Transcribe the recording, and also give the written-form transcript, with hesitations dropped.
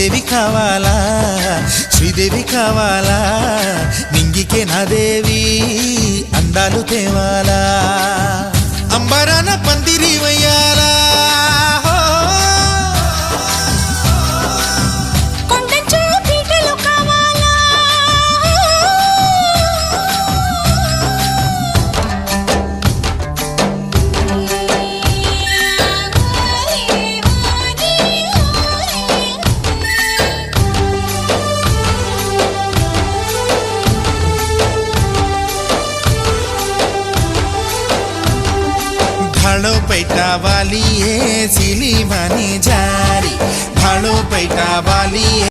శ్రీదేవి కావాలా శ్రీదేవి కావాలా నింగికే నా దేవి అందాలు తేవాలా అంబరాన పందిరి వయ్యాలా भाड़ो पैटा वाली है सिली मानी जारी भाड़ो पैटा वाली है।